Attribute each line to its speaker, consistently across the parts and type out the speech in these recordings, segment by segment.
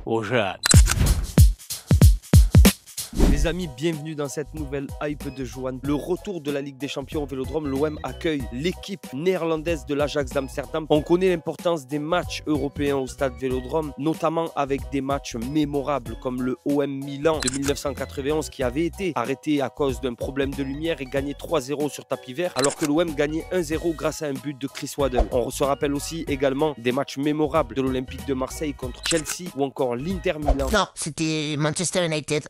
Speaker 1: aux jeunes.
Speaker 2: Les amis, bienvenue dans cette nouvelle hype de Johan. Le retour de la Ligue des Champions au Vélodrome, l'OM accueille l'équipe néerlandaise de l'Ajax d'Amsterdam. On connaît l'importance des matchs européens au stade Vélodrome, notamment avec des matchs mémorables comme le OM Milan de 1991 qui avait été arrêté à cause d'un problème de lumière et gagné 3-0 sur tapis vert, alors que l'OM gagnait 1-0 grâce à un but de Chris Waddle. On se rappelle aussi également des matchs mémorables de l'Olympique de Marseille contre Chelsea ou encore l'Inter Milan.
Speaker 3: Non, c'était Manchester United.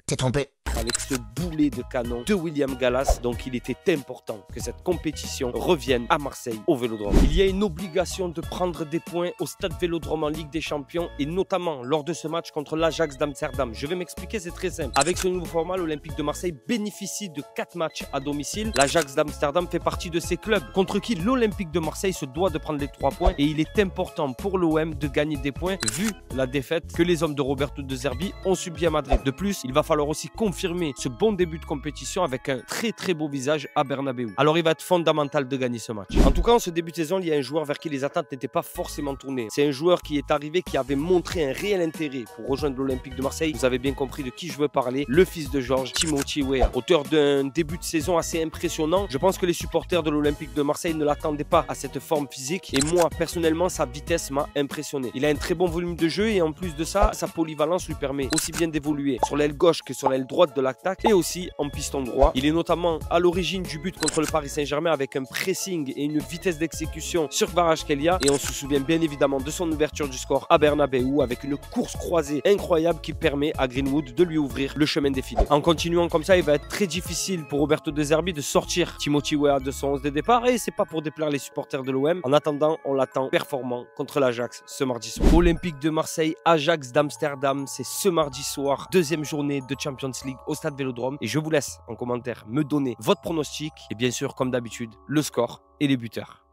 Speaker 3: T'es trompé.
Speaker 2: Avec ce boulet de canon de William Gallas, donc il était important que cette compétition revienne à Marseille au Vélodrome. Il y a une obligation de prendre des points au stade Vélodrome en Ligue des Champions et notamment lors de ce match contre l'Ajax d'Amsterdam. Je vais m'expliquer, c'est très simple. Avec ce nouveau format, l'Olympique de Marseille bénéficie de 4 matchs à domicile. L'Ajax d'Amsterdam fait partie de ces clubs contre qui l'Olympique de Marseille se doit de prendre les 3 points et il est important pour l'OM de gagner des points vu la défaite que les hommes de Roberto De Zerbi ont subi à Madrid. De plus, il va falloir aussi confirmer ce bon début de compétition avec un très beau visage à Bernabeu. Alors il va être fondamental de gagner ce match. En tout cas, en ce début de saison, il y a un joueur vers qui les attentes n'étaient pas forcément tournées. C'est un joueur qui est arrivé, qui avait montré un réel intérêt pour rejoindre l'Olympique de Marseille. Vous avez bien compris de qui je veux parler, le fils de Georges, Timothy Weah. Auteur d'un début de saison assez impressionnant, je pense que les supporters de l'Olympique de Marseille ne l'attendaient pas à cette forme physique et moi, personnellement, sa vitesse m'a impressionné. Il a un très bon volume de jeu et en plus de ça, sa polyvalence lui permet aussi bien d'évoluer sur l'aile gauche que sur l'aile droite de l'attaque et aussi en piston droit. Il est notamment à l'origine du but contre le Paris Saint-Germain avec un pressing et une vitesse d'exécution sur Kvaratskhelia et on se souvient bien évidemment de son ouverture du score à Bernabeu avec une course croisée incroyable qui permet à Greenwood de lui ouvrir le chemin des filets. En continuant comme ça, il va être très difficile pour Roberto De Zerbi de sortir Timothy Weah de son 11 de départ et c'est pas pour déplaire les supporters de l'OM. En attendant, on l'attend performant contre l'Ajax ce mardi soir. Olympique de Marseille, Ajax d'Amsterdam, c'est ce mardi soir, deuxième journée de Champions League au stade Vélodrome et je vous laisse en commentaire me donner votre pronostic et bien sûr comme d'habitude le score et les buteurs.